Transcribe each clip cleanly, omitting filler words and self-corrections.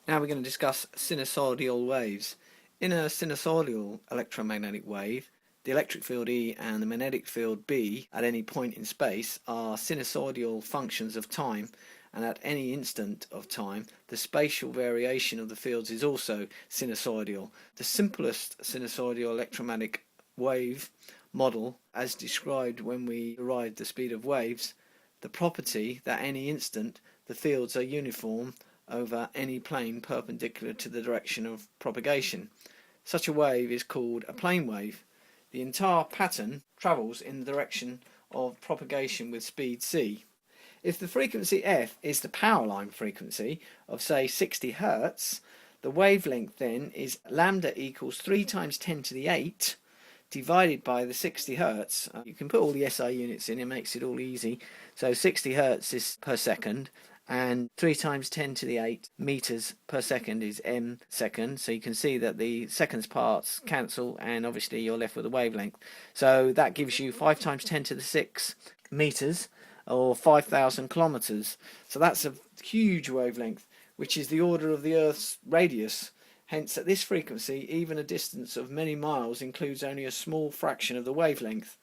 Now we're going to discuss sinusoidal waves. In a sinusoidal electromagnetic wave, the electric field E and the magnetic field B at any point in space are sinusoidal functions of time, and at any instant of time the spatial variation of the fields is also sinusoidal. The simplest sinusoidal electromagnetic wave model, as described when we derived the speed of waves, the property that at any instant the fields are uniform over any plane perpendicular to the direction of propagation. Such a wave is called a plane wave. The entire pattern travels in the direction of propagation with speed c. If the frequency f is the power line frequency of, say, 60 Hz, the wavelength then is lambda equals 3 times 10 to the 8 divided by the 60 Hz. You can put all the SI units in, it makes it all easy. So 60 Hz is per second, and 3 times 10 to the 8 meters per second is m seconds. So you can see that the seconds parts cancel, and obviously you're left with a wavelength. So that gives you 5 times 10 to the 6 meters, or 5,000 kilometers. So that's a huge wavelength, which is the order of the Earth's radius. Hence, at this frequency, even a distance of many miles includes only a small fraction of the wavelength.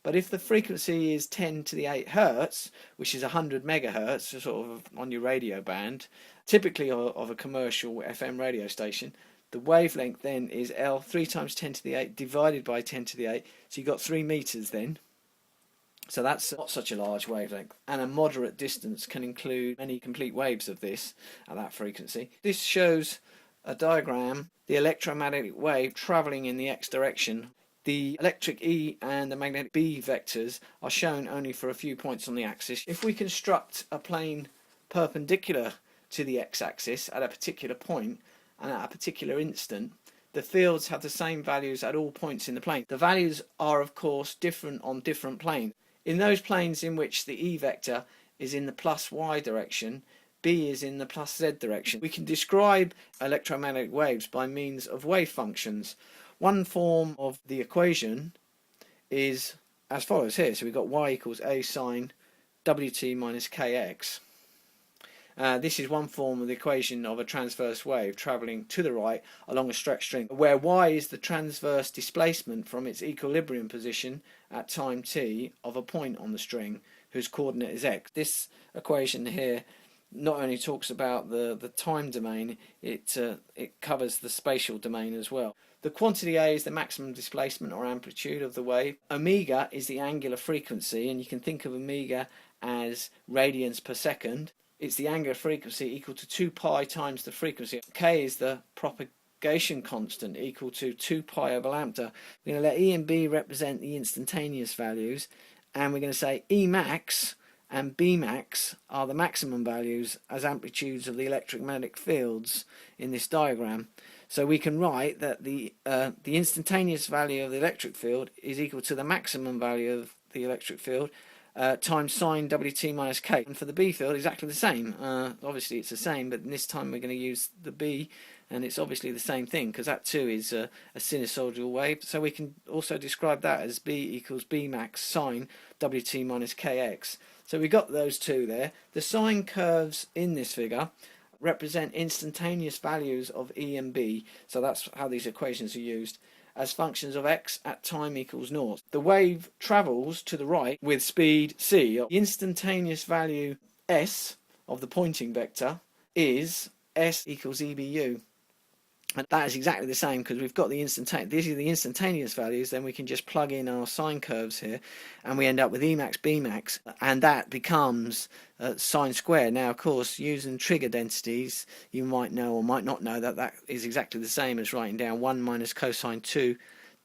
But if the frequency is 10 to the 8 Hertz, which is 100 megahertz, sort of on your radio band, typically of a commercial FM radio station, the wavelength then is L 3 times 10 to the 8 divided by 10 to the 8. So you've got 3 meters then. So that's not such a large wavelength, and a moderate distance can include many complete waves of this at that frequency. This shows a diagram, the electromagnetic wave travelling in the x direction. The electric E and the magnetic B vectors are shown only for a few points on the axis. If we construct a plane perpendicular to the x-axis at a particular point and at a particular instant, the fields have the same values at all points in the plane. The values are, of course, different on different planes. In those planes in which the E vector is in the plus y direction, B is in the plus z direction, we can describe electromagnetic waves by means of wave functions. One form of the equation is as follows here. So we've got y equals a sine wt minus kx. This is one form of the equation of a transverse wave travelling to the right along a stretched string, where y is the transverse displacement from its equilibrium position at time t of a point on the string whose coordinate is x. This equation here not only talks about the time domain, it covers the spatial domain as well. The quantity A is the maximum displacement or amplitude of the wave. Omega is the angular frequency, and you can think of omega as radians per second. It's the angular frequency equal to 2 pi times the frequency. K is the propagation constant equal to 2 pi over lambda. We're going to let E and B represent the instantaneous values, and we're going to say E max and B max are the maximum values as amplitudes of the electromagnetic fields in this diagram. So we can write that the instantaneous value of the electric field is equal to the maximum value of the electric field times sine wt minus k. And for the B field, exactly the same. Obviously it's the same, but this time we're going to use the B, and it's obviously the same thing because that too is a sinusoidal wave. So we can also describe that as B equals B max sine wt minus kx. So we got those two there. The sine curves in this figure represent instantaneous values of E and B. So that's how these equations are used as functions of x at time equals 0. The wave travels to the right with speed c. The instantaneous value s of the pointing vector is s equals EBU. And that is exactly the same because we've got the instantaneous. These are the instantaneous values. Then we can just plug in our sine curves here, and we end up with E max, B max, and that becomes sine squared. Now, of course, using trigger densities, you might know or might not know that that is exactly the same as writing down 1 minus cosine 2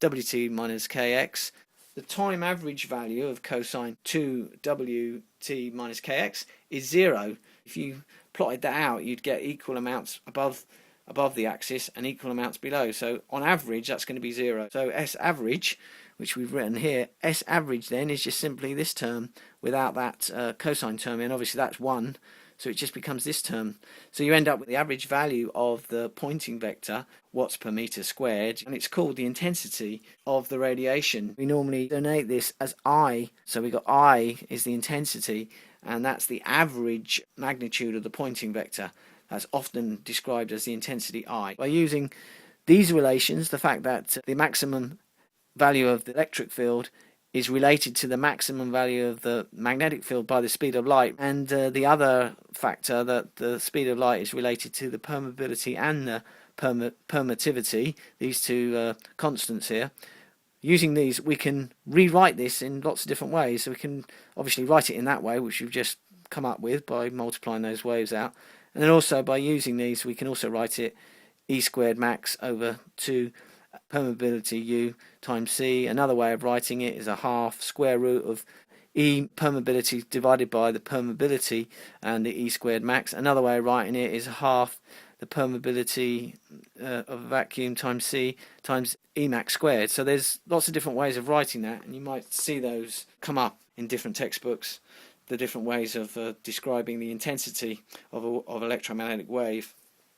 wt minus kx. The time average value of cosine 2 wt minus kx is 0. If you plotted that out, you'd get equal amounts above the axis and equal amounts below. So on average that's going to be 0. So S average, which we've written here, S average then is just simply this term without that cosine term, and obviously that's 1, so it just becomes this term. So you end up with the average value of the pointing vector, watts per meter squared, and it's called the intensity of the radiation. We normally denote this as I, so we got I is the intensity, and that's the average magnitude of the pointing vector. That's often described as the intensity I. By using these relations, the fact that the maximum value of the electric field is related to the maximum value of the magnetic field by the speed of light, and the other factor that the speed of light is related to the permeability and the permittivity, these two constants here. Using these, we can rewrite this in lots of different ways. So we can obviously write it in that way, which we've just come up with by multiplying those waves out. And then also by using these, we can also write it E squared max over 2 permeability U times C. Another way of writing it is a half square root of E permeability divided by the permeability and the E squared max. Another way of writing it is a half the permeability of a vacuum times C times E max squared. So there's lots of different ways of writing that, and you might see those come up in different textbooks, the different ways of describing the intensity of electromagnetic wave.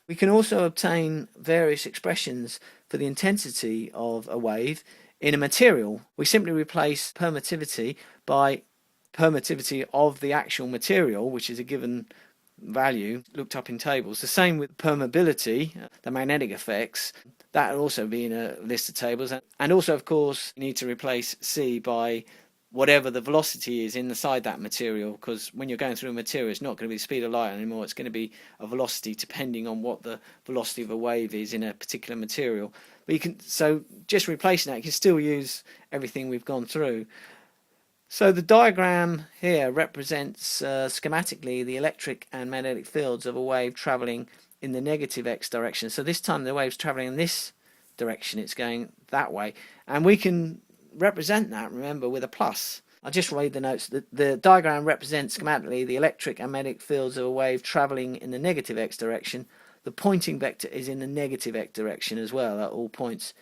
We can also obtain various expressions for the intensity of a wave in a material. We simply replace permittivity by permittivity of the actual material, which is a given value looked up in tables. The same with permeability, the magnetic effects. That will also be in a list of tables. And also, of course, you need to replace C by whatever the velocity is inside that material, because when you're going through a material, it's not going to be the speed of light anymore. It's going to be a velocity depending on what the velocity of a wave is in a particular material. But you can, so just replacing that, you can still use everything we've gone through. So the diagram here represents schematically the electric and magnetic fields of a wave travelling in the negative x direction. So this time the wave's travelling in this direction, it's going that way. And we can represent that, remember, with a plus. I'll just read the notes. The diagram represents schematically the electric and magnetic fields of a wave travelling in the negative x direction. The pointing vector is in the negative x direction as well at all points.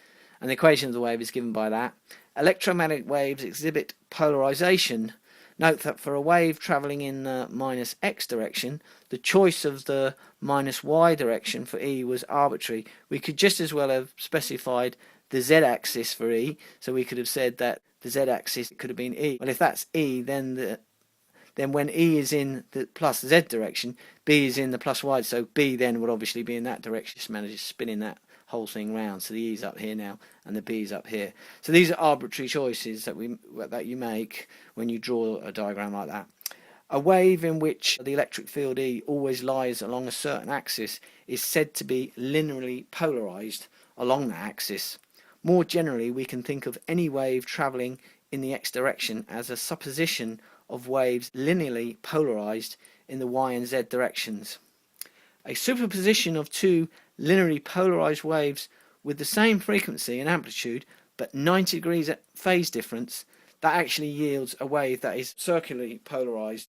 And the equation of the wave is given by that. Electromagnetic waves exhibit polarization. Note that for a wave travelling in the minus x direction, the choice of the minus y direction for E was arbitrary. We could just as well have specified the z-axis for E, so we could have said that the z-axis could have been E. Well, if that's E, then when E is in the plus z direction, B is in the plus y, so B then would obviously be in that direction. Just manage spinning that whole thing round, so the E's up here now and the B's up here. So these are arbitrary choices that you make when you draw a diagram like that. A wave in which the electric field E always lies along a certain axis is said to be linearly polarized along that axis. More generally, we can think of any wave travelling in the x direction as a supposition of waves linearly polarized in the y and z directions. A superposition of two linearly polarized waves with the same frequency and amplitude but 90 degrees phase difference, that actually yields a wave that is circularly polarized